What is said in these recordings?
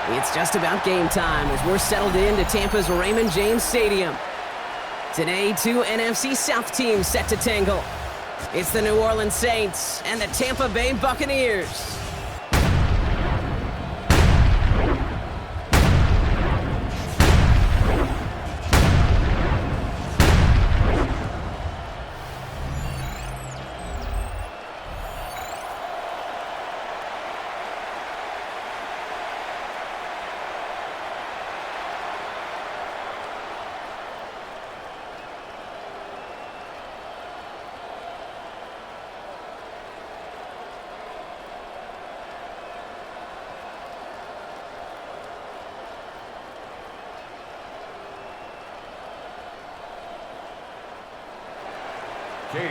It's just about game time as we're settled into Tampa's Raymond James Stadium. Today, two NFC South teams set to tangle. It's the New Orleans Saints and the Tampa Bay Buccaneers.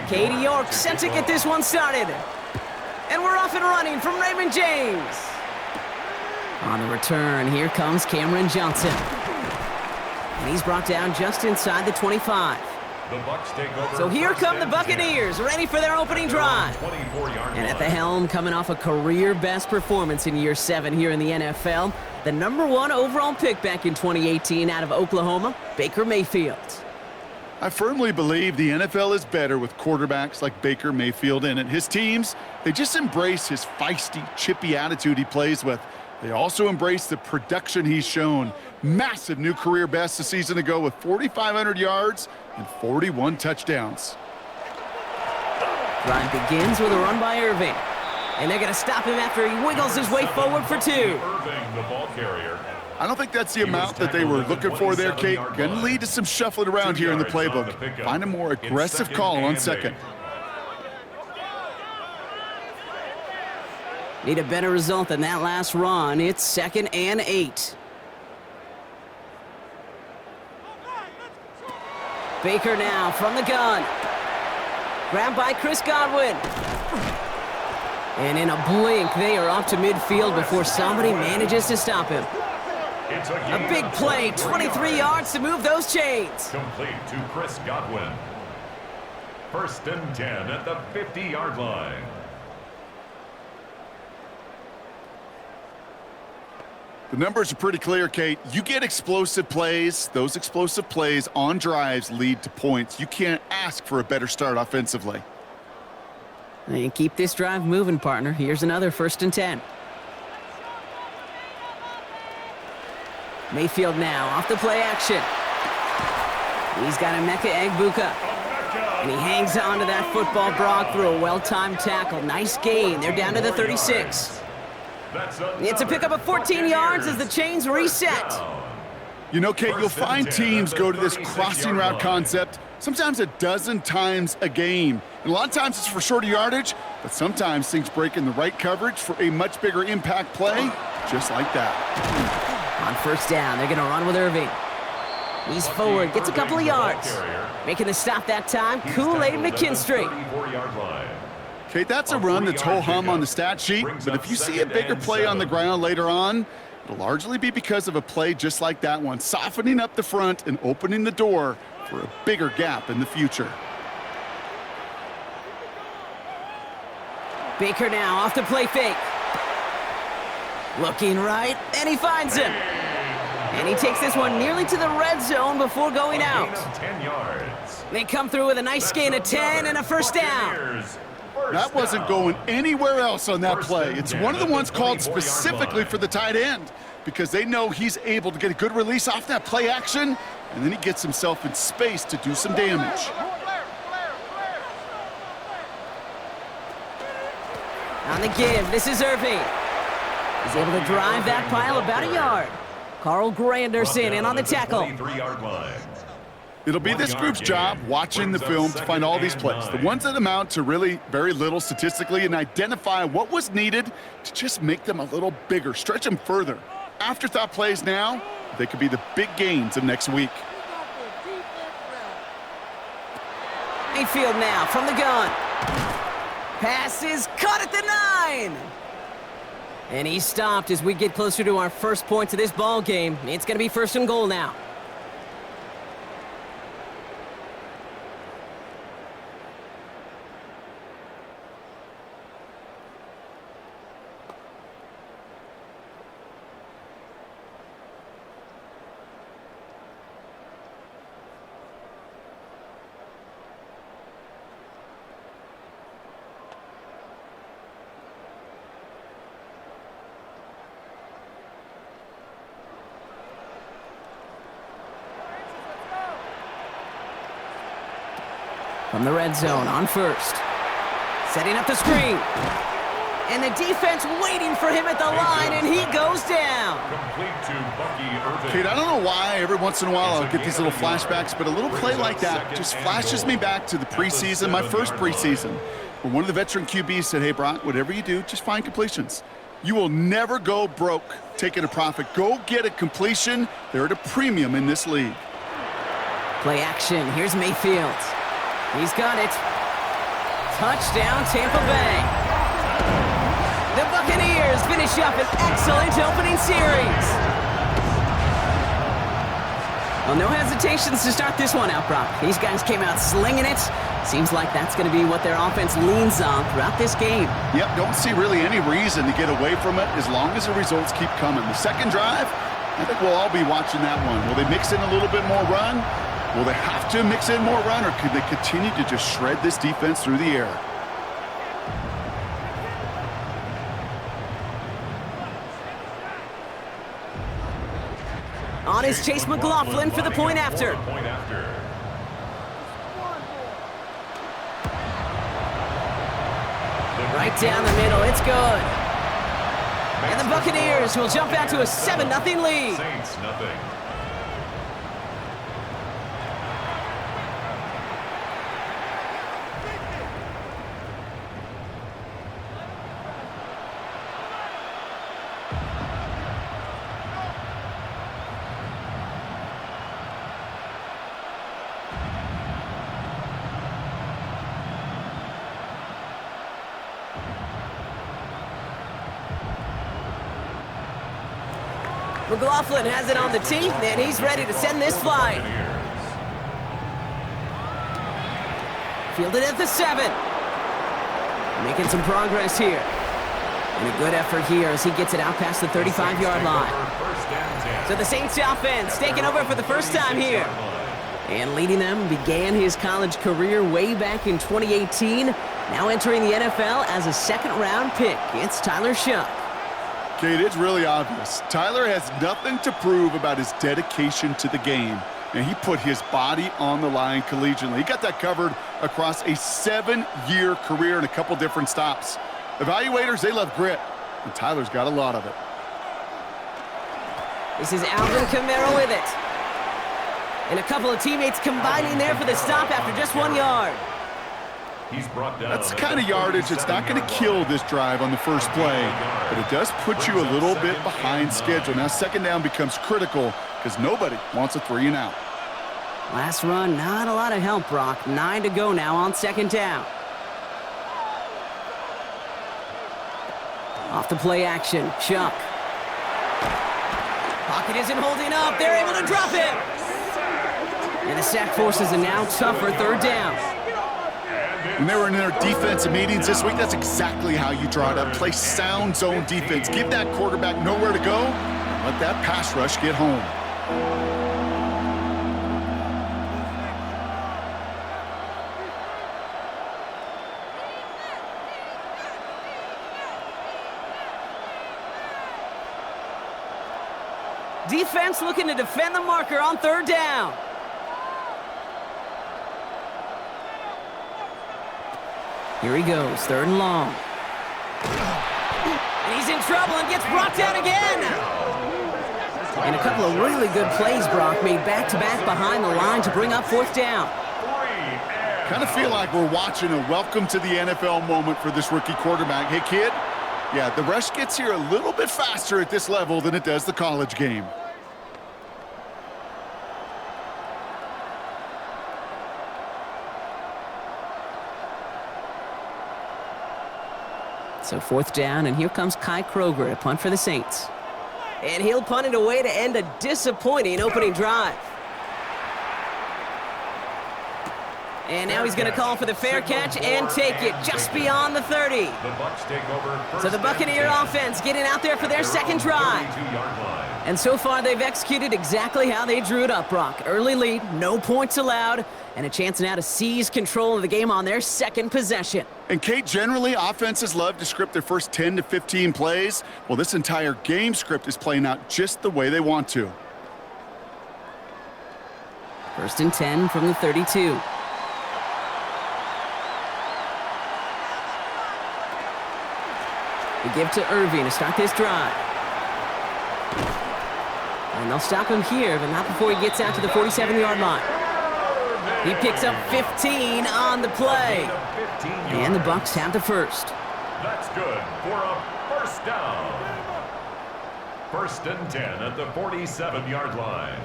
Katie York set to get this one started. And we're off and running from Raymond James. On the return, here comes Cameron Johnson. And he's brought down just inside the 25. So here come the Buccaneers, ready for their opening drive. And at the helm, coming off a career-best performance in year 7 here in the NFL, the #1 overall pick back in 2018 out of Oklahoma, Baker Mayfield. I firmly believe the NFL is better with quarterbacks like Baker Mayfield in it. His teams, they just embrace his feisty, chippy attitude he plays with. They also embrace the production he's shown. Massive new career best a season ago with 4,500 yards and 41 touchdowns. Drive begins with a run by Irving. And they're going to stop him after he wiggles his way forward for 2. Irving, the ball carrier. I don't think that's the amount that they were looking for there, Kate. Going to lead to some shuffling around here in the playbook. Find a more aggressive call on second. Need a better result than that last run. It's 2nd and 8. Baker now from the gun. Grabbed by Chris Godwin. And in a blink, they are up to midfield before somebody manages to stop him. A big play, 23 yards to move those chains. Complete to Chris Godwin. 1st and 10 at the 50-yard line. The numbers are pretty clear, Kate. You get explosive plays. Those explosive plays on drives lead to points. You can't ask for a better start offensively. And keep this drive moving, partner. Here's another 1st and 10. Mayfield now off the play action. He's got Emeka Egbuka. And he hangs on to that football, Brock, through a well-timed tackle. Nice gain. They're down to the 36. It's a pickup of 14 yards as the chains reset. You know, Kate, you'll find teams go to this crossing route concept sometimes a dozen times a game. And a lot of times it's for shorter yardage, but sometimes things break in the right coverage for a much bigger impact play, just like that. On 1st down, they're going to run with Irving. He's forward, gets a couple of yards. Making the stop that time, Kool-Aid McKinstry. Kate, that's a run that's ho-hum on the stat sheet, but if you see a bigger play on the ground later on, it'll largely be because of a play just like that one, softening up the front and opening the door for a bigger gap in the future. Baker now off the play fake. Looking right, and he finds him. And he takes this one nearly to the red zone before going out. 10 yards. They come through with a nice gain of 10 and a 1st down. That wasn't going anywhere else on that play. It's one of the ones called specifically for the tight end because they know he's able to get a good release off that play action, and then he gets himself in space to do some damage. On the give, this is Irving. He's able to drive that pile about a yard. Carl Granderson in on the tackle. It'll be this group's job watching the film to find all these plays, the ones that amount to really very little statistically, and identify what was needed to just make them a little bigger, stretch them further. Afterthought plays now, they could be the big gains of next week. Mayfield now from the gun. Pass is caught at the 9. And he's stopped as we get closer to our first point of this ball game. It's going to be 1st and goal now. From the red zone on first. Setting up the screen. And the defense waiting for him at the line, and he goes down. Complete to Bucky Irving. Kate, I don't know why every once in a while I'll get these little flashbacks, but a little play like that just flashes me back to the preseason, my first preseason, where one of the veteran QBs said, hey, Brock, whatever you do, just find completions. You will never go broke taking a profit. Go get a completion. They're at a premium in this league. Play action. Here's Mayfield. He's got it. Touchdown, Tampa Bay. The Buccaneers finish up an excellent opening series. Well, no hesitations to start this one out, Brock. These guys came out slinging it. Seems like that's going to be what their offense leans on throughout this game. Yep, don't see really any reason to get away from it as long as the results keep coming. The second drive, I think we'll all be watching that one. Will they mix in a little bit more run? Will they have to mix in more run, or could they continue to just shred this defense through the air? On is Chase McLaughlin for the point after. Right down the middle, it's good. And the Buccaneers will jump out to a 7-0 lead. Saints nothing. McLaughlin has it on the tee, and he's ready to send this flying. Fielded at the 7. Making some progress here. And a good effort here as he gets it out past the 35-yard line. So the Saints offense taking over for the first time here. And leading them began his college career way back in 2018. Now entering the NFL as a second-round pick. It's Tyler Shough. Kate, it's really obvious. Tyler has nothing to prove about his dedication to the game. And he put his body on the line collegiately. He got that covered across a 7-year career in a couple different stops. Evaluators, they love grit. And Tyler's got a lot of it. This is Alvin Kamara with it. And a couple of teammates combining there for the stop after just 1 yard. He's brought down. That's the kind of yardage that's not going to kill this drive on the first play, but it does put you a little bit behind schedule. Now second down becomes critical because nobody wants a 3-and-out. Last run, not a lot of help, Brock. 9 to go now on second down. Off the play action, Chuck. Pocket isn't holding up. They're able to drop it. And the sack forces a now tougher third down. When they were in their defensive meetings this week, that's exactly how you draw it up. Play sound zone defense. Give that quarterback nowhere to go. Let that pass rush get home. Defense looking to defend the marker on third down. Here he goes, third and long. And he's in trouble and gets brought down again. And a couple of really good plays, Brock, made back-to-back behind the line to bring up fourth down. Kind of feel like we're watching a welcome to the NFL moment for this rookie quarterback. Hey, kid, yeah, the rush gets here a little bit faster at this level than it does the college game. So fourth down, and here comes Kai Kroger to punt for the Saints. And he'll punt it away to end a disappointing opening drive. And now he's going to call for the fair catch and take it just beyond the 30. So the Buccaneer offense getting out there for their second drive. And so far, they've executed exactly how they drew it up, Brock. Early lead, no points allowed, and a chance now to seize control of the game on their second possession. And, Kate, generally, offenses love to script their first 10 to 15 plays. Well, this entire game script is playing out just the way they want to. First and 10 from the 32. They give to Irving to start this drive. And they'll stop him here, but not before he gets out to the 47-yard line. He picks up 15 on the play. And the Bucs have the first. That's good for a first down. 1st and 10 at the 47-yard line.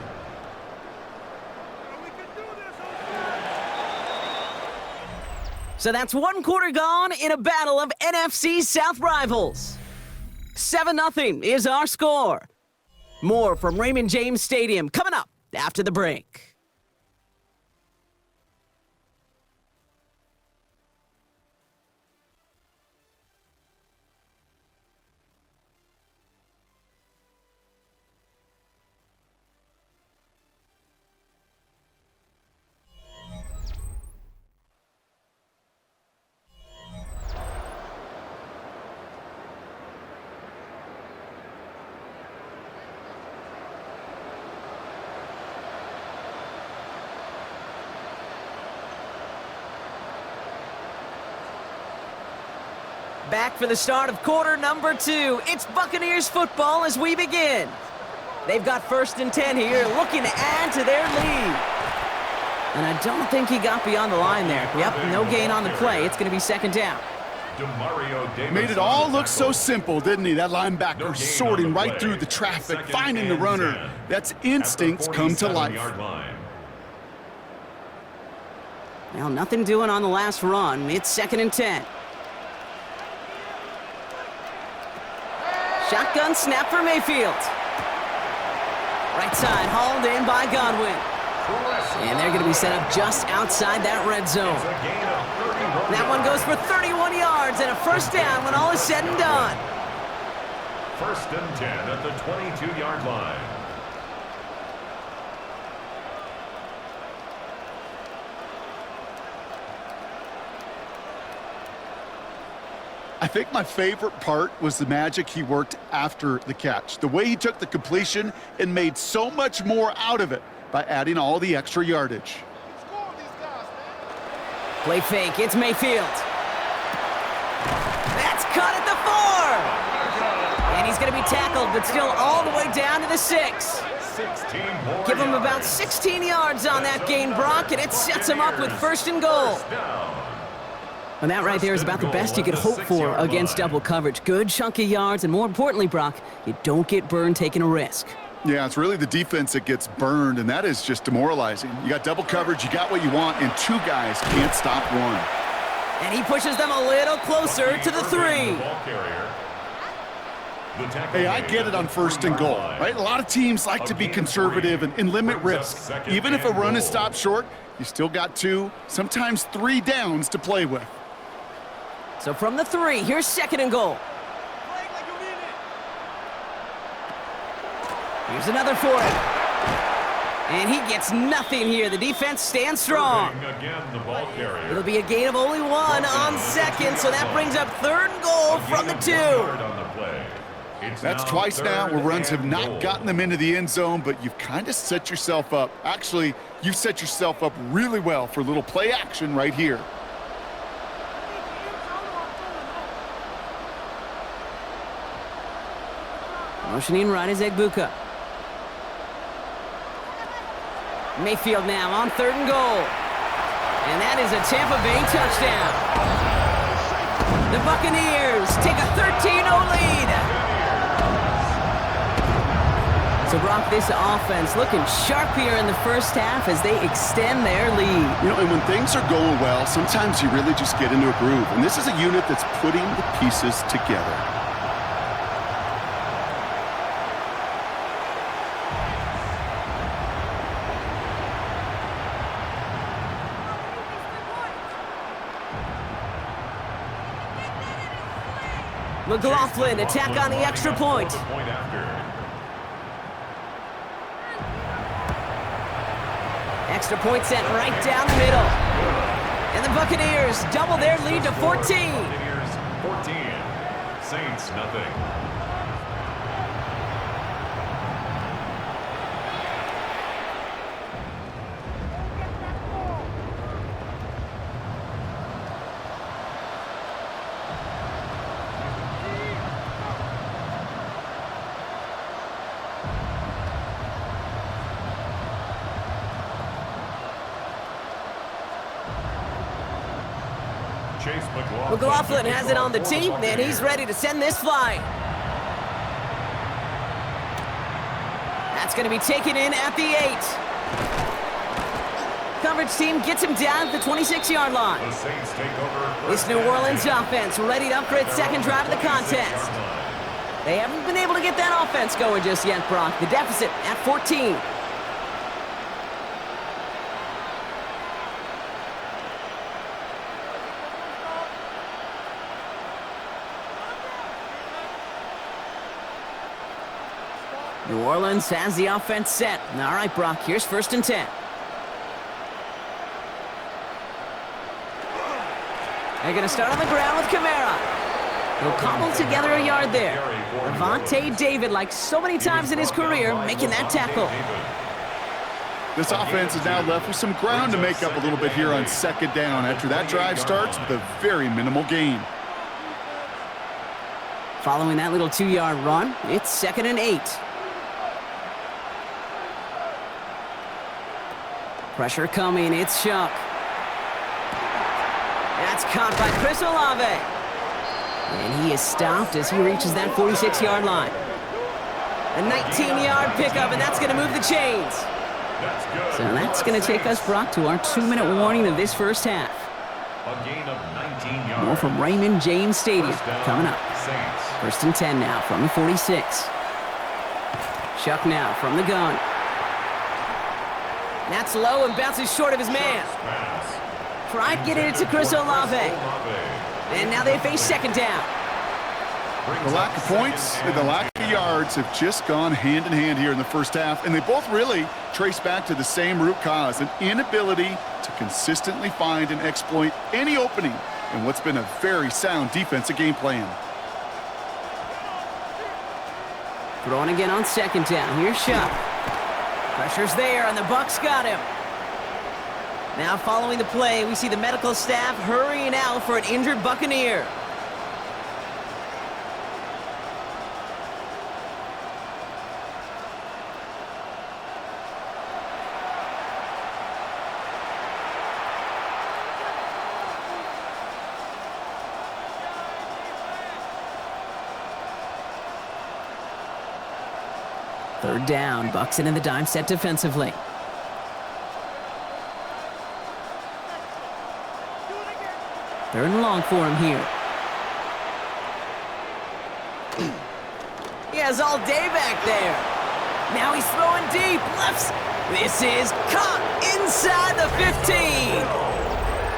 So that's one quarter gone in a battle of NFC South rivals. 7-0 is our score. More from Raymond James Stadium coming up after the break. Back for the start of quarter number 2. It's Buccaneers football as we begin. They've got 1st and 10 here, looking to add to their lead. And I don't think he got beyond the line there. Yep, no gain on the play. It's going to be 2nd down. Made it all look so simple, didn't he? That linebacker sorting right through the traffic, finding the runner. That's instincts come to life. Well, nothing doing on the last run. It's 2nd and 10. Shotgun snap for Mayfield. Right side hauled in by Godwin. And they're going to be set up just outside that red zone. That one goes for 31 yards and a first down when all is said and done. 1st and 10 at the 22-yard line. I think my favorite part was the magic he worked after the catch. The way he took the completion and made so much more out of it by adding all the extra yardage. Play fake, it's Mayfield. That's caught at the 4. And he's going to be tackled, but still all the way down to the 6. Give him about 16 yards on that gain, Brock, and it sets him up with 1st and goal. And that right there is about the best you could hope for against double coverage. Good chunky yards, and more importantly, Brock, you don't get burned taking a risk. Yeah, it's really the defense that gets burned, and that is just demoralizing. You got double coverage, you got what you want, and 2 guys can't stop one. And he pushes them a little closer to the 3. Hey, I get it on 1st and goal, right? A lot of teams like to be conservative and limit risk. Even if a run is stopped short, you still got 2, sometimes 3 downs to play with. So from the 3, here's 2nd and goal. Here's another for him. And he gets nothing here. The defense stands strong. It'll be a gain of only 1 on 2nd, so that brings up 3rd and goal from the 2. That's twice now where runs have not gotten them into the end zone, but you've kind of set yourself up. Actually, you've set yourself up really well for a little play action right here. Motioning right is Egbuka. Mayfield now on 3rd and goal. And that is a Tampa Bay touchdown. The Buccaneers take a 13-0 lead. So, Brock, this offense looking sharp here in the first half as they extend their lead. You know, and when things are going well, sometimes you really just get into a groove. And this is a unit that's putting the pieces together. McLaughlin attack on the extra point. Extra point sent right down the middle. And the Buccaneers double their lead to 14. Buccaneers 14, Saints nothing. McLaughlin has it on the team, and he's ready to send this flying. That's going to be taken in at the 8. Coverage team gets him down at the 26-yard line. This New Orleans offense ready to upgrade second drive of the contest. They haven't been able to get that offense going just yet, Brock. The deficit at 14. New Orleans has the offense set. All right, Brock, here's 1st and 10. They're going to start on the ground with Kamara. He'll cobble together a yard there. Levante David, like so many times in his career, making that tackle. This offense is now left with some ground to make up a little bit here on 2nd down after that drive starts with a very minimal gain. Following that little 2-yard run, it's 2nd and 8. Pressure coming, it's Shuck. That's caught by Chris Olave. And he is stopped as he reaches that 46-yard line. A 19-yard pickup, and that's going to move the chains. So that's going to take us, Brock, to our 2-minute warning of this first half. A gain of 19 yards. More from Raymond James Stadium coming up. 1st and 10 now from the 46. Shuck now from the gun. That's low and bounces short of his man. Tried getting it to Chris Olave. And now they face 2nd down. The lack of points and the lack of yards have just gone hand in hand here in the first half, and they both really trace back to the same root cause, an inability to consistently find and exploit any opening in what's been a very sound defensive game plan. Throwing again on 2nd down. Here's Shuck. Pressure's there, and the Bucs got him. Now following the play, we see the medical staff hurrying out for an injured Buccaneer. Third down, Bucs in the dime set defensively. Third and long for him here. He has all day back there. Now he's throwing deep. Lefts. This is caught inside the 15.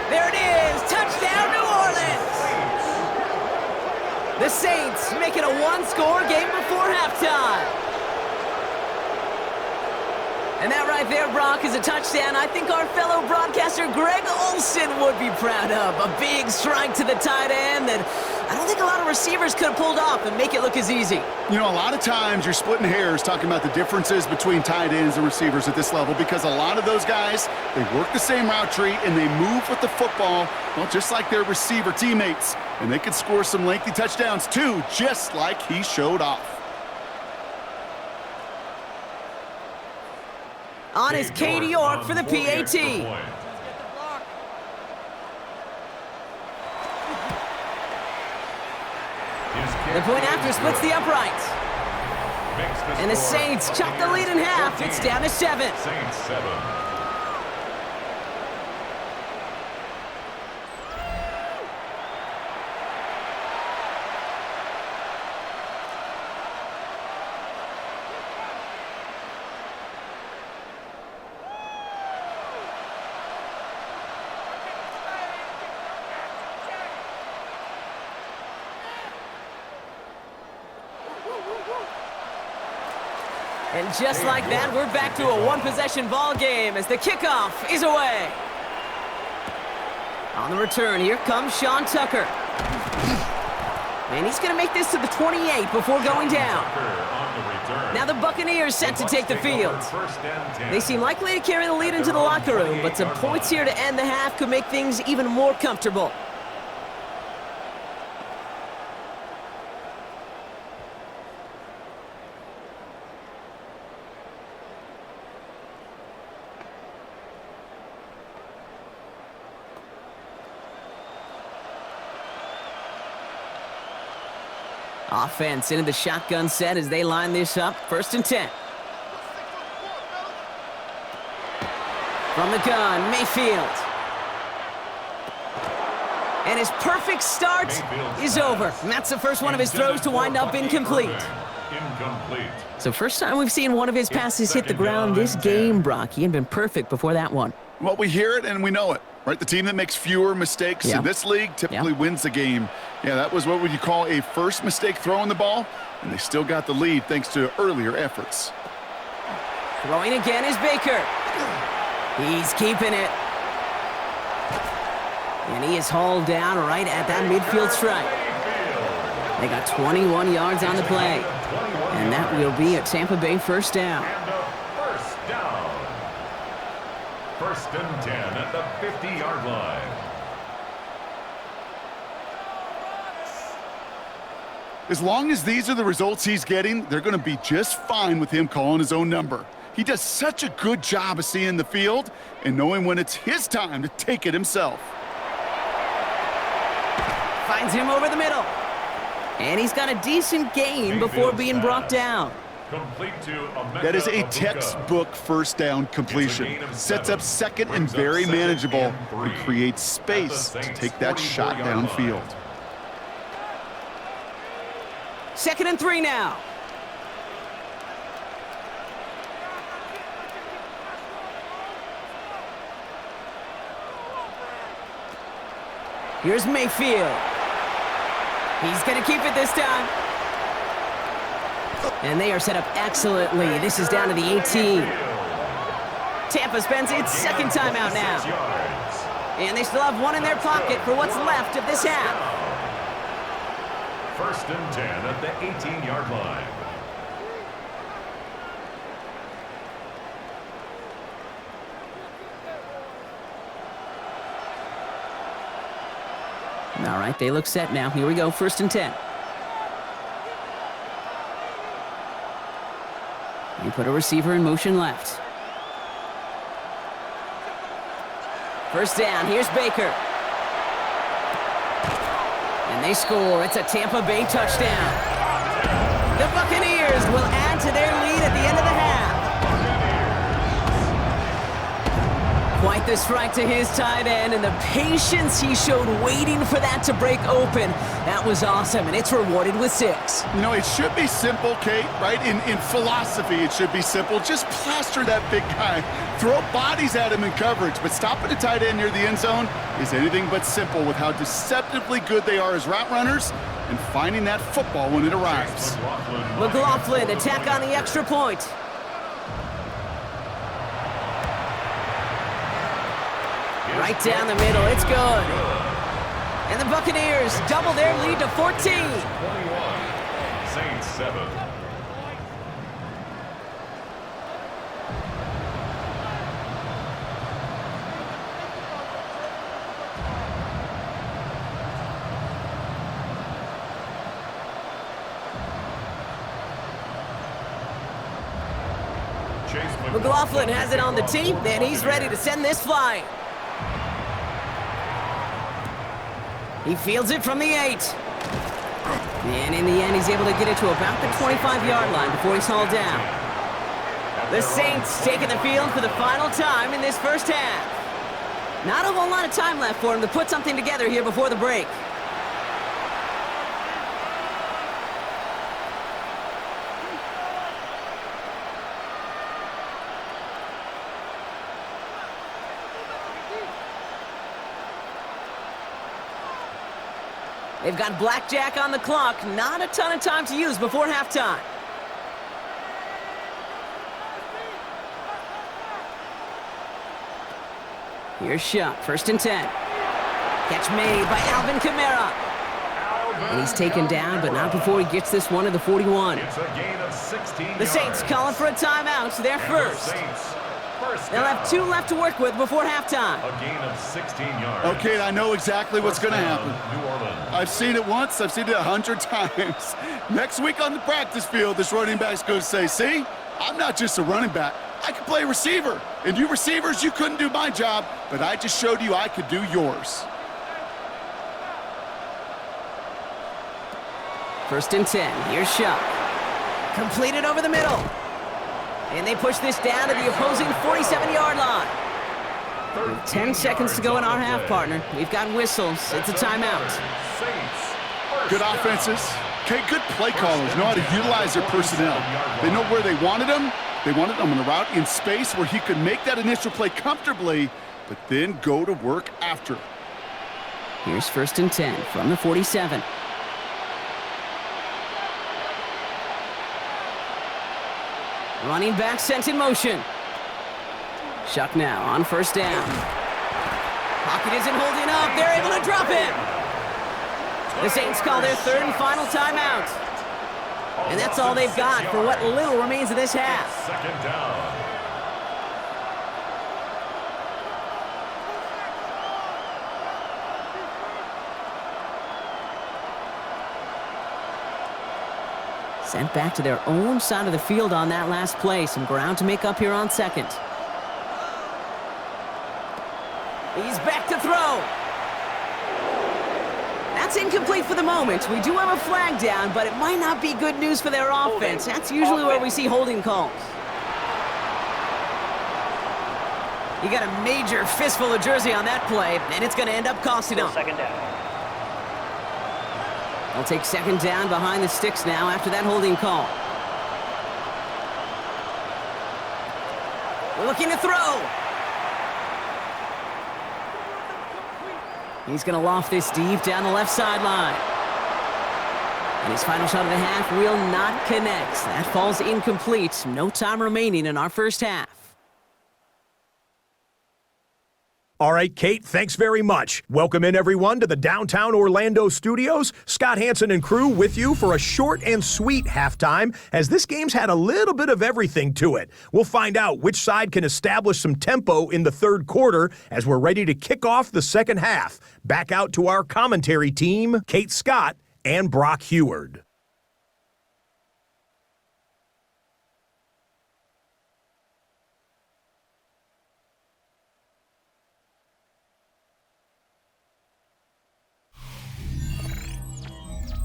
There it is. Touchdown, New Orleans. The Saints make it a one-score game before halftime. And that right there, Brock, is a touchdown I think our fellow broadcaster Greg Olsen would be proud of. A big strike to the tight end that I don't think a lot of receivers could have pulled off and make it look as easy. You know, a lot of times you're splitting hairs talking about the differences between tight ends and receivers at this level because a lot of those guys, they work the same route tree and they move with the football, well, just like their receiver teammates. And they could score some lengthy touchdowns too, just like he showed off. On is Katie York for the PAT. The point after splits the uprights. And the Saints chop the lead in half. It's down to 7. Saints 7. And just like that, we're back to a one-possession ball game as the kickoff is away. On the return, here comes Sean Tucker. And he's going to make this to the 28 before going down. Now the Buccaneers set to take the field. They seem likely to carry the lead into the locker room, but some points here to end the half could make things even more comfortable. Offense into the shotgun set as they line this up. 1st and 10. From the gun, Mayfield. And his perfect start is over. And that's the first one of his throws to wind up incomplete. So first time we've seen one of his passes hit the ground this game, Brock. He had been perfect before that one. Well, we hear it and we know it, right? The team that makes fewer mistakes in this league typically wins the game. Yeah, that was what would you call a first mistake throwing the ball, and they still got the lead thanks to earlier efforts. Throwing again is Baker. He's keeping it. And he is hauled down right at that midfield stripe. They got 21 yards on the play. And that will be a Tampa Bay 1st down. And a 1st down. 1st and 10 at the 50-yard line. As long as these are the results he's getting, they're going to be just fine with him calling his own number. He does such a good job of seeing the field and knowing when it's his time to take it himself. Finds him over the middle. And he's got a decent gain before being brought down. That is a textbook 1st down completion. Sets up 2nd and very manageable and creates space to take that shot downfield. 2nd and 3 now. Here's Mayfield. He's going to keep it this time. And they are set up excellently. This is down to the 18. Tampa spends its 2nd timeout now. And they still have one in their pocket for what's left of this half. 1st and 10 at the 18-yard line. All right, they look set now. Here we go, 1st and 10. You put a receiver in motion left. 1st down, here's Baker. And they score. It's a Tampa Bay touchdown. The Buccaneers will add to their lead at the end of the half. Quite the strike to his tight end, and the patience he showed waiting for that to break open. That was awesome, and it's rewarded with 6. You know, it should be simple, Kate, right? In philosophy, it should be simple. Just plaster that big guy. Throw bodies at him in coverage, but stopping a tight end near the end zone is anything but simple with how deceptively good they are as route runners and finding that football when it arrives. McLaughlin, attack on the extra point. Right down the middle, it's good. And the Buccaneers double their lead to 14. 21, Saints 7. McLaughlin has it on the tee, and he's ready to send this flying. He fields it from the 8. And in the end, he's able to get it to about the 25-yard line before he's hauled down. The Saints taking the field for the final time in this 1st half. Not a whole lot of time left for him to put something together here before the break. They've got blackjack on the clock. Not a ton of time to use before halftime. Here's Shuck, 1st and 10. Catch made by Alvin Kamara. And he's taken down, but not before he gets this one to the 41. It's a gain of 16 The Saints calling for a timeout. They're first. They'll have 2 left to work with before halftime. A gain of 16 yards. Okay, I know exactly what's going to happen. New Orleans. I've seen it once. I've seen it 100 times. Next week on the practice field, this running back's going to say, see, I'm not just a running back. I can play receiver. And you receivers, you couldn't do my job, but I just showed you I could do yours. First and 10. Here's Shuck. Completed over the middle. And they push this down to the opposing 47-yard line. With 10 seconds to go in our half, partner. We've got whistles. It's a timeout. Good offenses. Okay, good play callers know how to utilize their personnel. They know where they wanted them. They wanted them on a route in space where he could make that initial play comfortably, but then go to work after. Here's first and 10 from the 47. Running back sent in motion. Shuck now on first down. Pocket isn't holding up. They're able to drop him. The Saints call their third and final timeout. And that's all they've got for what little remains of this half. Second down. Sent back to their own side of the field on that last play. Some ground to make up here on second. He's back to throw. That's incomplete for the moment. We do have a flag down, but it might not be good news for their offense. That's usually where we see holding calls. You got a major fistful of jersey on that play, and it's going to end up costing them. Second down. They'll take second down behind the sticks now after that holding call. We're looking to throw. He's going to loft this deep down the left sideline. And his final shot of the half will not connect. That falls incomplete. No time remaining in our first half. All right, Kate, thanks very much. Welcome in, everyone, to the downtown Orlando studios. Scott Hansen and crew with you for a short and sweet halftime, as this game's had a little bit of everything to it. We'll find out which side can establish some tempo in the third quarter as we're ready to kick off the second half. Back out to our commentary team, Kate Scott and Brock Heward.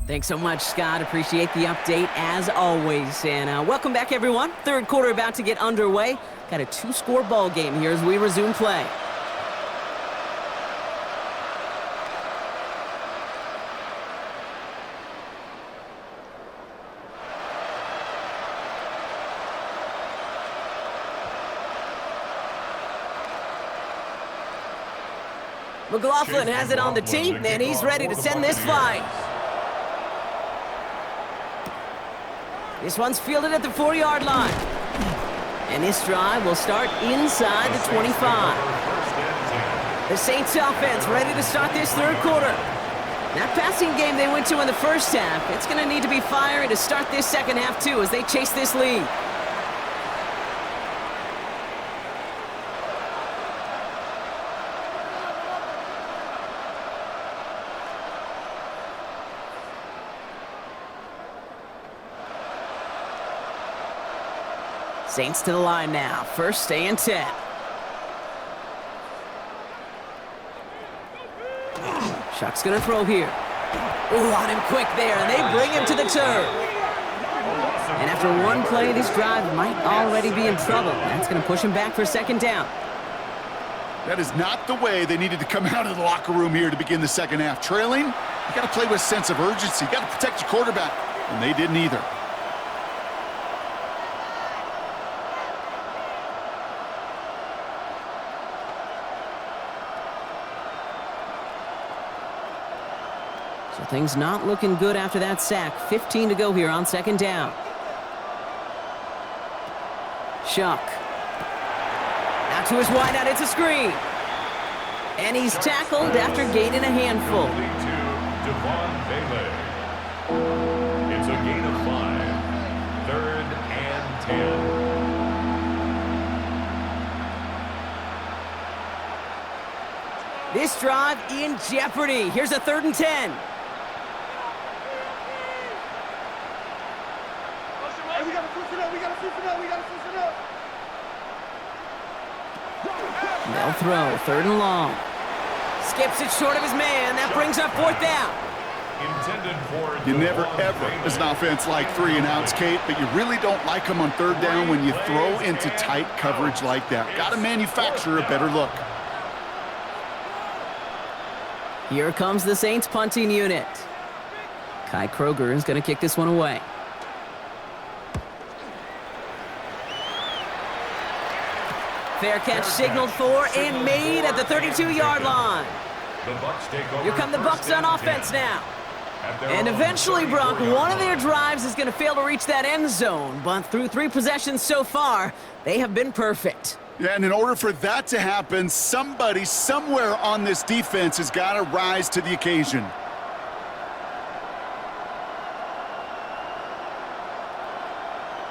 Thanks so much, Scott. Appreciate the update, as always. And welcome back, everyone. Third quarter about to get underway. Got a two-score ball game here as we resume play. McLaughlin has it on the tee, and he's ready to send this flying. This one's fielded at the 4-yard line. And this drive will start inside the 25. The Saints offense ready to start this third quarter. That passing game they went to in the first half, it's going to need to be fiery to start this second half too as they chase this lead. Saints to the line now. First and 10. Shuck's going to throw here. Ooh, on him quick there, and they bring him to the turf. And after one play, this drive might already be in trouble. That's going to push him back for second down. That is not the way they needed to come out of the locker room here to begin the second half. Trailing, you got to play with sense of urgency. You got to protect your quarterback, and they didn't either. So things not looking good after that sack. 15 to go here on second down. Shuck. Out to his wideout, it's a screen. And he's tackled after gaining a handful. It's a gain of 5. Third and 10. This drive in jeopardy. Here's a third and 10. They'll throw, third and long. Skips it short of his man. That brings up fourth down. Intended for You never, ever, as an offense, like 3 and outs, Kate, but you really don't like them on third down when you throw into tight coverage like that. Got to manufacture a better look. Here comes the Saints punting unit. Kai Kroger is going to kick this one away. Fair catch signaled for and made at the 32-yard line. Here come the Bucs on offense now. And eventually, Brock, one of their drives is going to fail to reach that end zone. But through 3 possessions so far, they have been perfect. Yeah, and in order for that to happen, somebody somewhere on this defense has got to rise to the occasion.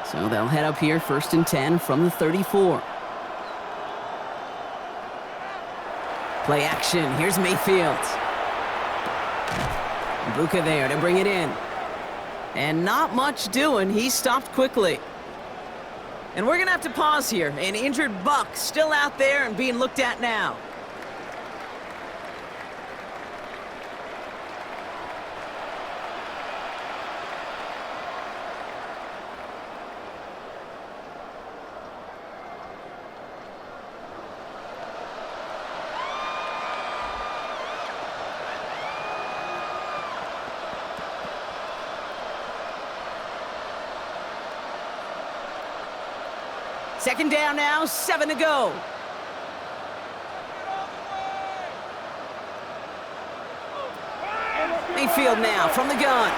So they'll head up here, 1st and 10 from the 34. Play action. Here's Mayfield. Buka there to bring it in. And not much doing. He stopped quickly. And we're going to have to pause here. An injured Buck still out there and being looked at now. Second down now, 7 to go. Mayfield now from the gun.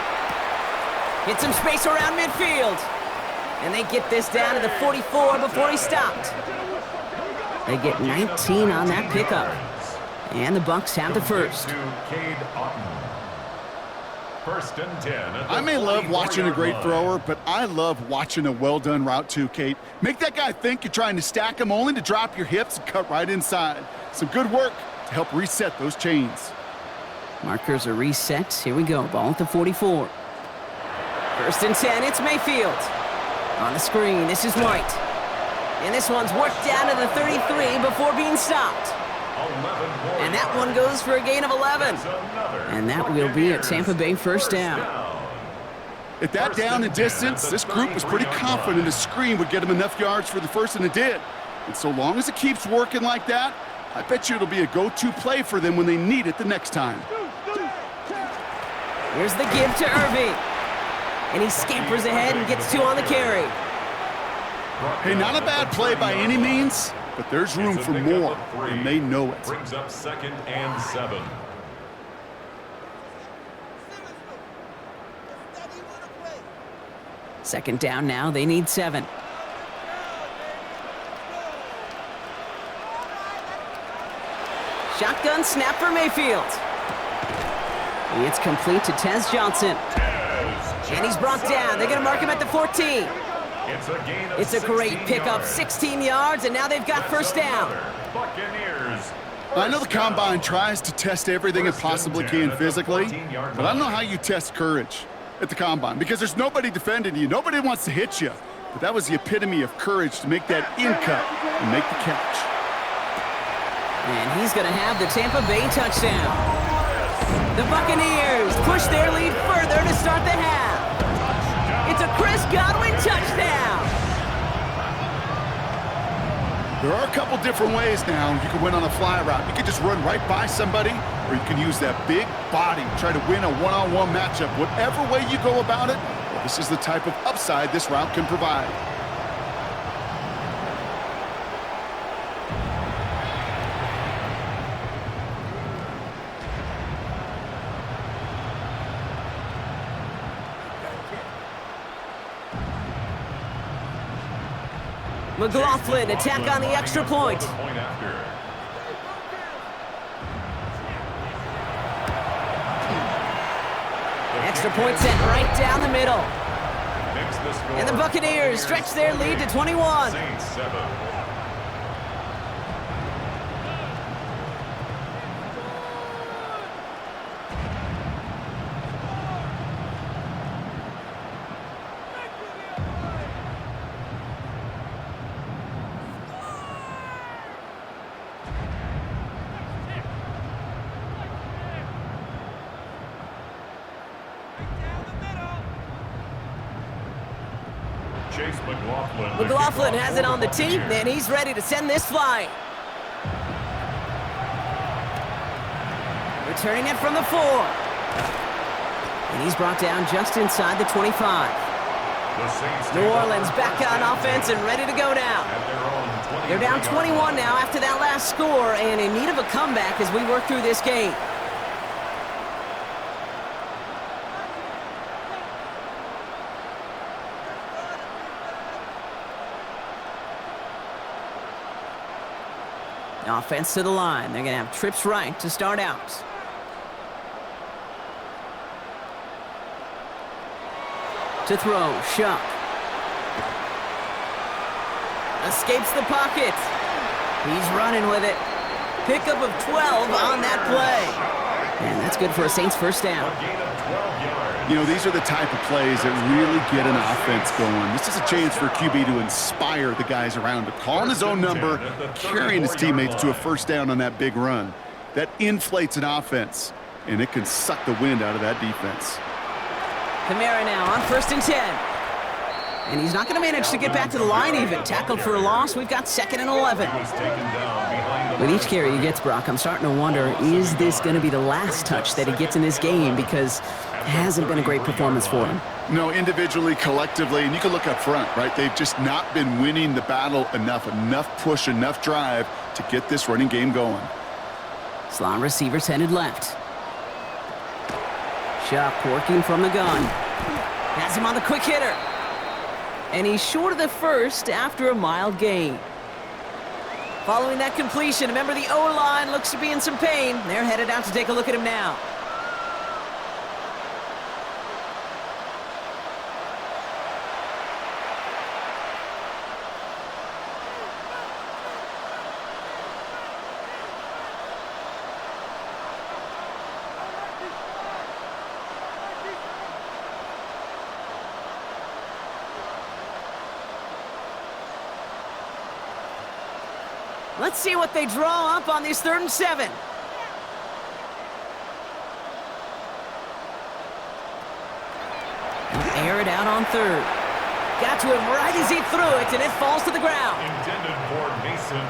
Get some space around midfield. And they get this down to the 44 before he stopped. They get 19 on that pickup. And the Bucs have the first. 1st and 10. I may love watching a great thrower, but I love watching a well-done route too, Kate. Make that guy think you're trying to stack him only to drop your hips and cut right inside. Some good work to help reset those chains. Markers are reset. Here we go. Ball at the 44. 1st and 10. It's Mayfield. On the screen, this is White. And this one's worked down to the 33 before being stopped. And that one goes for a gain of 11. And that will be a Tampa Bay 1st down. At that down and distance, this group was pretty confident a screen would get them enough yards for the first, and it did. And so long as it keeps working like that, I bet you it'll be a go-to play for them when they need it the next time. Here's the give to Irving. And he scampers ahead and gets 2 on the carry. Hey, not a bad play by any means, but there's room for more, and they know it. Brings up 2nd and 7. Second down now, they need 7. Shotgun snap for Mayfield. It's complete to Tez Johnson. And he's brought down. They're going to mark him at the 14. It's a great pickup, 16 yards, and now they've got 1st down. Buccaneers. I know the Combine tries to test everything it possibly can physically, but I don't know how you test courage at the Combine, because there's nobody defending you. Nobody wants to hit you. But that was the epitome of courage to make that in-cut and make the catch. And he's going to have the Tampa Bay touchdown. The Buccaneers push their lead further to start the half. It's a Chris Godwin touchdown. There are a couple different ways now. You can win on a fly route. You can just run right by somebody, or you can use that big body, try to win a one-on-one matchup. Whatever way you go about it, well, this is the type of upside this route can provide. McLaughlin attack on the extra point. Extra point set right down the middle. And the Buccaneers stretch their lead to 21. McLaughlin has it on the tee, and he's ready to send this flight. Returning it from the 4. And he's brought down just inside the 25. New Orleans back on offense and ready to go now. They're down 21 now after that last score and in need of a comeback as we work through this game. Offense to the line. They're going to have trips right to start out. To throw, Shuck. Escapes the pocket. He's running with it. Pickup of 12 on that play. And that's good for a Saints first down. You know, these are the type of plays that really get an offense going. This is a chance for QB to inspire the guys around him. Calling his own number, carrying his teammates to a first down on that big run. That inflates an offense, and it can suck the wind out of that defense. Kamara now on 1st and 10. And he's not going to manage to get back to the line even. Tackled for a loss. We've got 2nd and 11. With each carry he gets, Brock, I'm starting to wonder, is this going to be the last touch that he gets in this game? Because it hasn't been a great performance for him. No, individually, collectively, and you can look up front, right? They've just not been winning the battle enough push, enough drive to get this running game going. Slot receivers headed left. Shuck working from the gun. Has him on the quick hitter. And he's short of the first after a mild gain. Following that completion, remember the O-line looks to be in some pain. They're headed out to take a look at him now. Let's see what they draw up on this 3rd and 7. Air it out on 3rd. Got to him right as he threw it, and it falls to the ground.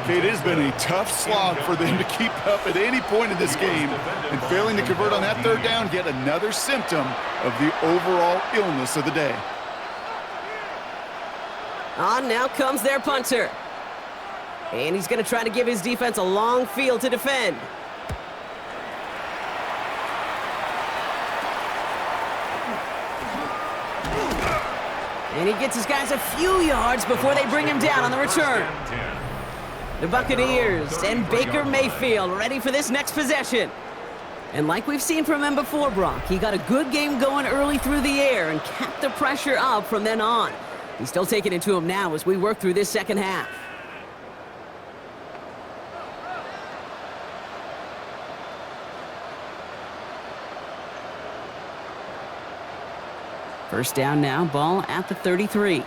It has been a tough slog for them to keep up at any point in this game, and failing to convert on that 3rd down, yet another symptom of the overall illness of the day. On now comes their punter. And he's going to try to give his defense a long field to defend. And he gets his guys a few yards before they bring him down on the return. The Buccaneers and Baker Mayfield ready for this next possession. And like we've seen from him before, Brock, he got a good game going early through the air and kept the pressure up from then on. He's still taking it to him now as we work through this second half. First down now, ball at the 33.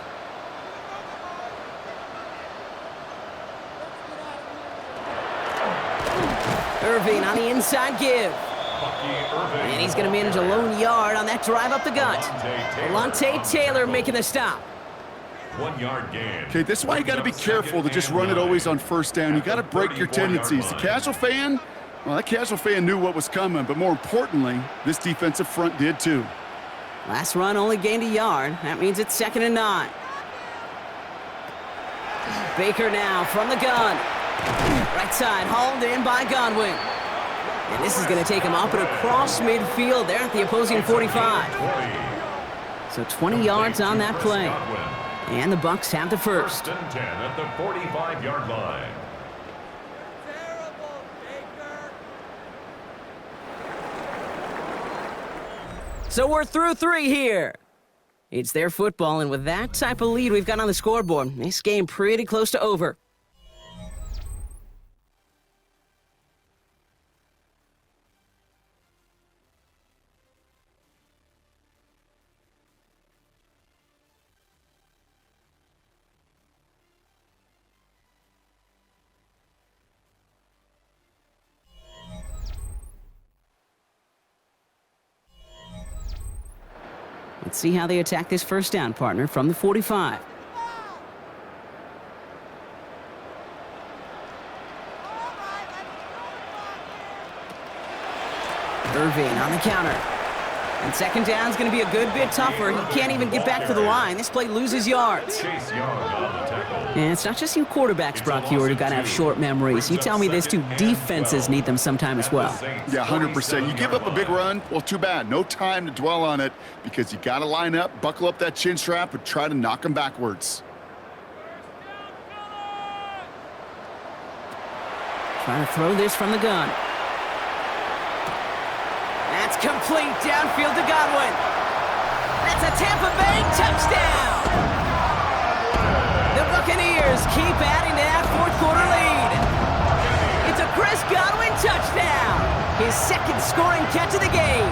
Irving on the inside give. And he's going to manage a lone yard on that drive up the gut. Alontae Taylor making the stop. 1 yard gain. Okay, this is why you got to be careful to just run it always on first down. You got to break your tendencies. The casual fan, well, that casual fan knew what was coming, but more importantly, this defensive front did too. Last run only gained a yard. That means it's 2nd and 9. Baker now from the gun. Right side, hauled in by Godwin. And this is going to take him up and across midfield there at the opposing 45. So 20 yards on that play. And the Bucs have the first. 1st and 10 at the 45-yard line. So we're through 3 here. It's their football, and with that type of lead we've got on the scoreboard, this game pretty close to over. Let's see how they attack this first down, partner, from the 45. Irving on the counter. And second down's going to be a good bit tougher. He can't even get back to the line. This play loses yards. Chase Young on the tackle. And it's not just you quarterbacks, Brock Hewitt, who got to have short memories. You tell me these two defenses need them sometime as well. Yeah, 100%. You give up a big run, well, too bad. No time to dwell on it because you got to line up, buckle up that chin strap, and try to knock them backwards. Trying to throw this from the gun. That's complete downfield to Godwin. That's a Tampa Bay touchdown. The Buccaneers keep adding to that fourth quarter lead. It's a Chris Godwin touchdown. His second scoring catch of the game.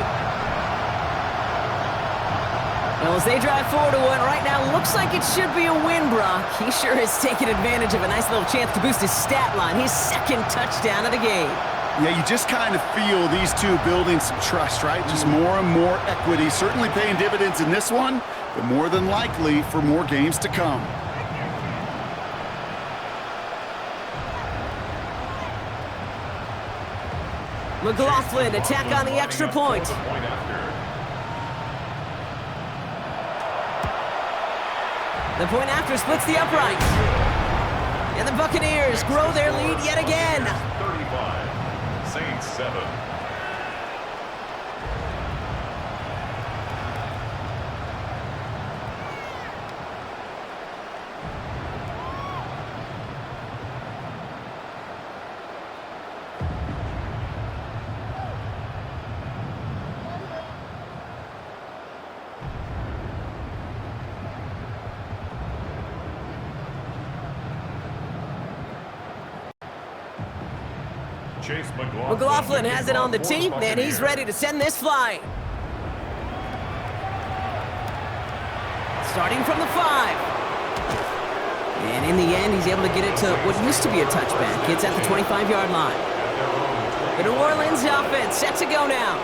Well, as they drive forward to what right now looks like it should be a win, Brock. He sure has taken advantage of a nice little chance to boost his stat line. His second touchdown of the game. Yeah, you just kind of feel these two building some trust, right? Just more and more equity. Certainly paying dividends in this one, but more than likely for more games to come. McLaughlin attack on the extra point. The point after splits the upright. And the Buccaneers grow their lead yet again. 35, Saints 7. Chase McLaughlin has it on the tee, and he's ready to send this flying. Starting from the 5. And in the end, he's able to get it to what used to be a touchback. It's at the 25-yard line. The New Orleans offense set to go now.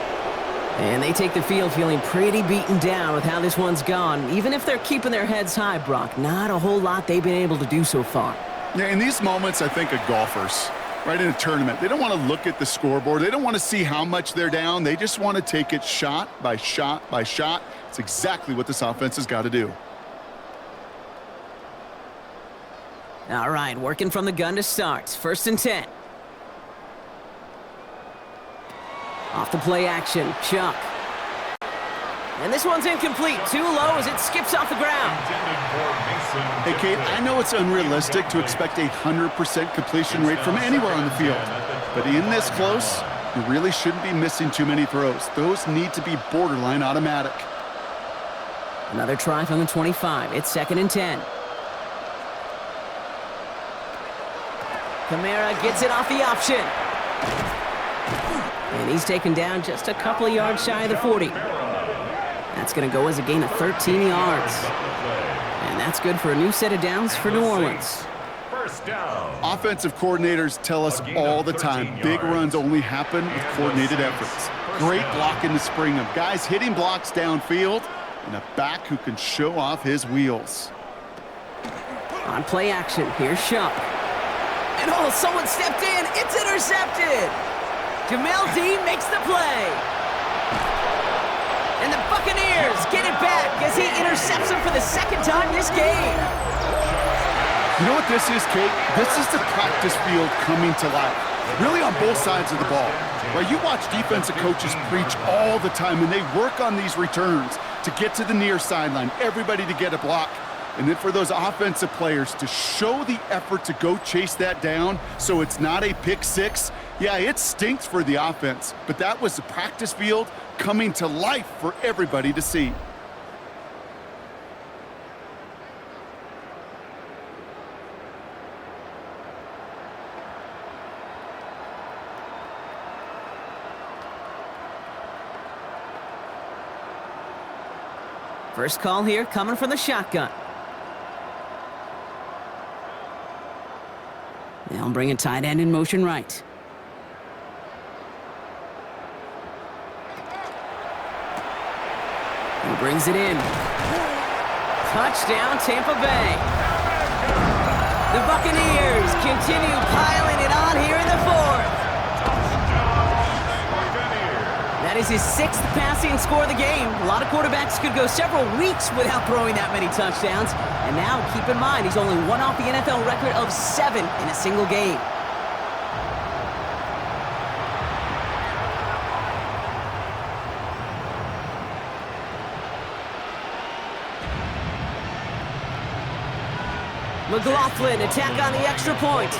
And they take the field feeling pretty beaten down with how this one's gone. Even if they're keeping their heads high, Brock, not a whole lot they've been able to do so far. Yeah, in these moments, I think of golfers. Right, in a tournament, they don't want to look at the scoreboard. They don't want to see how much they're down. They just want to take it shot by shot by shot. It's exactly what this offense has got to do. All right, working from the gun to start. 1st and 10. Off the play action, Chuck. And this one's incomplete. Too low as it skips off the ground. Hey, Kate, I know it's unrealistic to expect a 100% completion rate from anywhere on the field. But in this close, you really shouldn't be missing too many throws. Those need to be borderline automatic. Another try from the 25. It's 2nd and 10. Kamara gets it off the option. And he's taken down just a couple of yards shy of the 40. That's going to go as a gain of 13 yards. And that's good for a new set of downs for New Orleans. First down. Offensive coordinators tell us all the time, big runs only happen with coordinated efforts. Great block in the spring of guys hitting blocks downfield and a back who can show off his wheels. On play action, here's Shump. And oh, someone stepped in. It's intercepted. Jamel Dean makes the play. And the Buccaneers get it back as he intercepts him for the second time this game. You know what this is, Kate? This is the practice field coming to life. Really on both sides of the ball. Right? You watch defensive coaches preach all the time, and they work on these returns to get to the near sideline, everybody to get a block. And then for those offensive players to show the effort to go chase that down so it's not a pick six. Yeah, it stinks for the offense, but that was the practice field coming to life for everybody to see. First call here coming from the shotgun. They'll bring a tight end in motion right. He brings it in. Touchdown, Tampa Bay. The Buccaneers continue piling it on here in the 4th. That is his 6th passing score of the game. A lot of quarterbacks could go several weeks without throwing that many touchdowns. And now, keep in mind, he's only one off the NFL record of 7 in a single game. McLaughlin, attack on the extra point.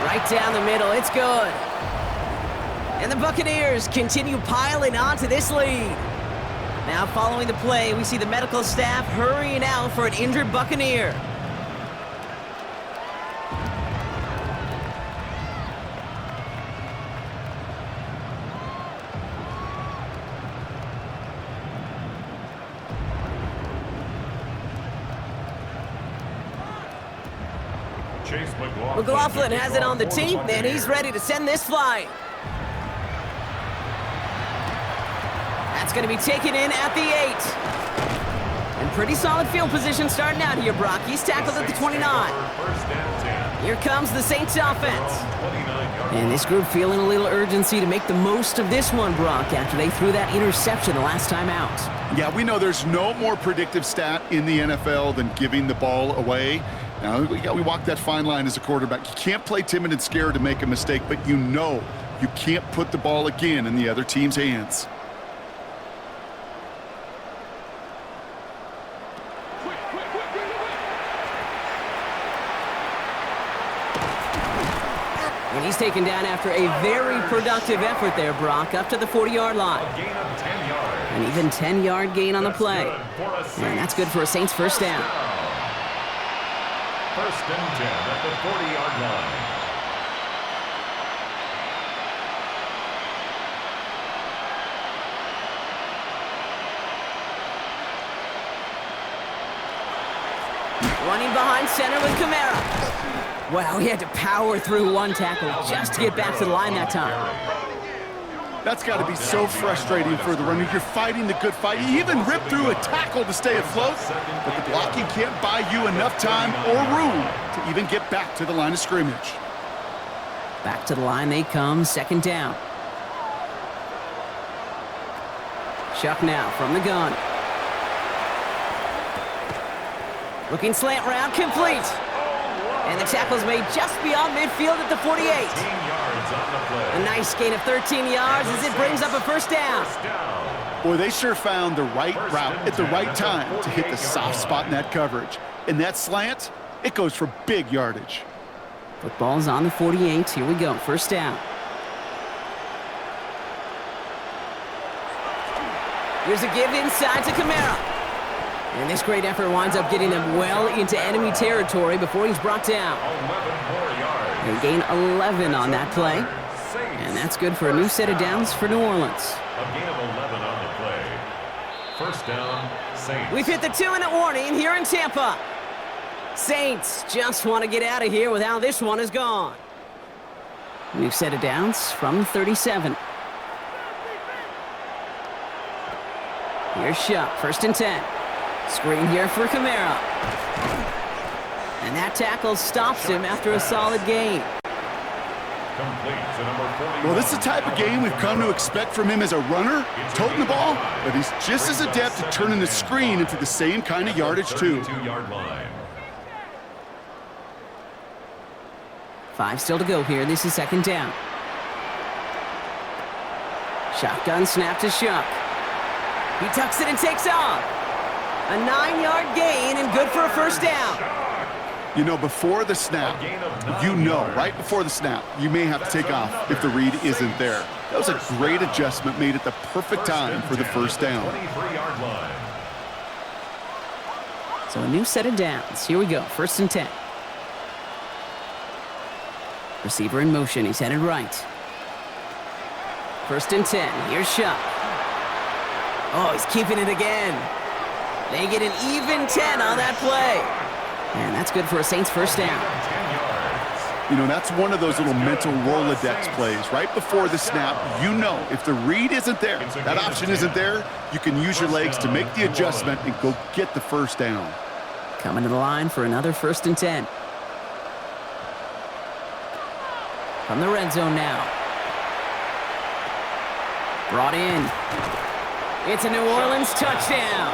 Right down the middle, it's good. And the Buccaneers continue piling onto this lead. Now following the play, we see the medical staff hurrying out for an injured Buccaneer. McLaughlin has it on the team, and he's ready to send this flight. That's going to be taken in at the 8. And pretty solid field position starting out here, Brock. He's tackled at the 29. Here comes the Saints offense. And this group feeling a little urgency to make the most of this one, Brock, after they threw that interception the last time out. Yeah, we know there's no more predictive stat in the NFL than giving the ball away. Now, we walk that fine line as a quarterback. You can't play timid and scared to make a mistake, but you know you can't put the ball again in the other team's hands. And he's taken down after a very productive effort there, Brock, up to the 40-yard line. A gain of 10 yards. An even 10-yard gain on the play. And that's good for a Saints first down. First and 10 at the 40-yard line. Running behind center with Kamara. Wow, he had to power through one tackle just to get back to the line that time. That's got to be so frustrating for the runner. You're fighting the good fight. You even rip through a tackle to stay afloat, but the blocking can't buy you enough time or room to even get back to the line of scrimmage. Back to the line they come, second down. Chuck now from the gun. Looking slant route, complete. And the tackle's made just beyond midfield at the 48. 13 yards on the play. A nice gain of 13 yards as it brings up a first down. Boy, they sure found the right route at the right time to hit the soft spot in that coverage. And that slant, it goes for big yardage. Football's on the 48. Here we go, first down. Here's a give inside to Kamara. And this great effort winds up getting them well into enemy territory before he's brought down. 11 more yards. They gain 11 on that play. And that's good for a new set of downs for New Orleans. A gain of 11 on the play. First down, Saints. We've hit the 2-minute warning here in Tampa. Saints just want to get out of here with how this one is gone. New set of downs from 37. Here's Shuck, first and 10. Screen here for Kamara. And that tackle stops him after a solid gain. Complete to number 41. Well, this is the type of game we've come to expect from him as a runner, toting the ball, but he's just as adept at turning the screen into the same kind of yardage, too. 32-yard line. 5 still to go here. This is second down. Shotgun snap to Shuck. He tucks it and takes off. A 9-yard gain and good for a first down. You know, before the snap, right before the snap, you may have to take off if the read isn't there. That was a great adjustment made at the perfect time for the first down. 23-yard line. So a new set of downs. Here we go, first and 10. Receiver in motion, he's headed right. First and 10, here's Shuck. Oh, he's keeping it again. They get an even 10 on that play. And that's good for a Saints first down. 10 yards. You know, that's one of those little mental Rolodex plays. Right before the snap, you know if the read isn't there, that option isn't there, you can use your legs to make the adjustment and go get the first down. Coming to the line for another first and 10. From the red zone now. Brought in. It's a New Orleans touchdown.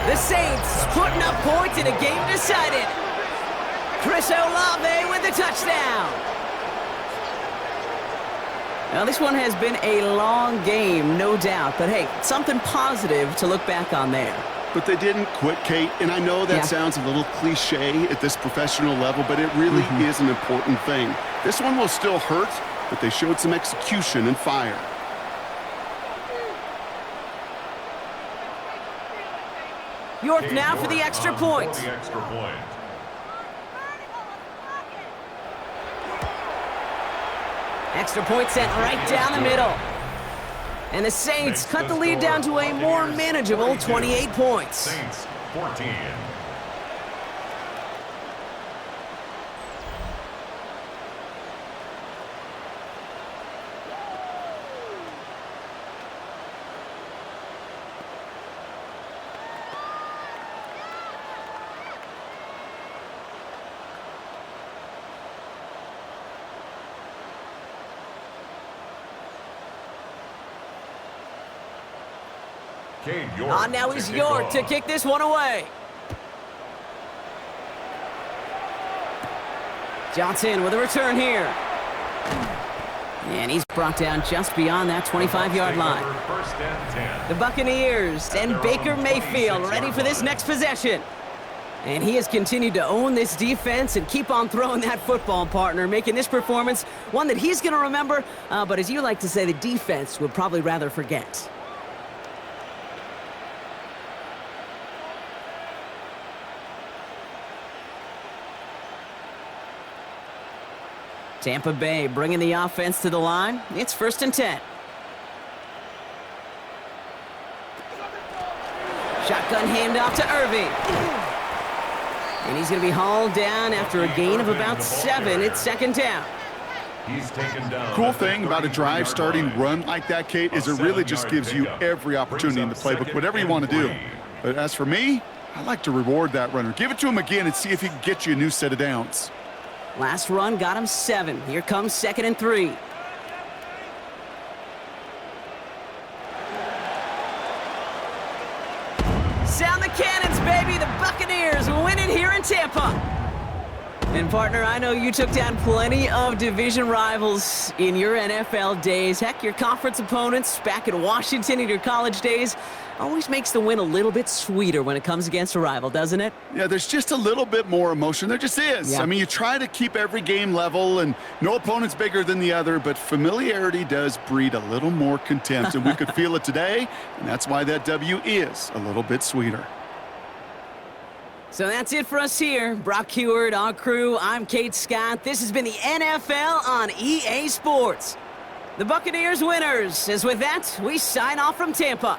The Saints putting up points in a game decided. Chris Olave with the touchdown. Now, this one has been a long game, no doubt. But, hey, something positive to look back on there. But they didn't quit, Kate. And I know that sounds a little cliche at this professional level, but it really is an important thing. This one will still hurt, but they showed some execution and fire. York now for the extra point. Extra point sent right down the middle. And the Saints cut the lead down to a more manageable 28 points. Saints 14. On now is York to kick this one away. Johnson with a return here. And he's brought down just beyond that 25-yard line. The Buccaneers and Baker Mayfield ready for this next possession. And he has continued to own this defense and keep on throwing that football, partner, making this performance one that he's going to remember, but as you like to say, the defense would probably rather forget. Tampa Bay bringing the offense to the line. It's 1st and 10. Shotgun handoff to Irving. And he's going to be hauled down after a gain of about 7. It's 2nd down. He's taken down. Cool thing about a drive starting run like that, Kate, is it really just gives you every opportunity in the playbook, whatever you want to do. But as for me, I like to reward that runner. Give it to him again and see if he can get you a new set of downs. Last run got him 7. Here comes 2nd and 3. Sound the cannons, baby. The Buccaneers win it here in Tampa. And, partner, I know you took down plenty of division rivals in your NFL days. Heck, your conference opponents back in Washington in your college days always makes the win a little bit sweeter when it comes against a rival, doesn't it? Yeah, there's just a little bit more emotion. There just is. Yeah. I mean, you try to keep every game level, and no opponent's bigger than the other, but familiarity does breed a little more contempt, and we could feel it today, and that's why that W is a little bit sweeter. So that's it for us here. Brock Heward, our crew, I'm Kate Scott. This has been the NFL on EA Sports. The Buccaneers winners. As with that, we sign off from Tampa.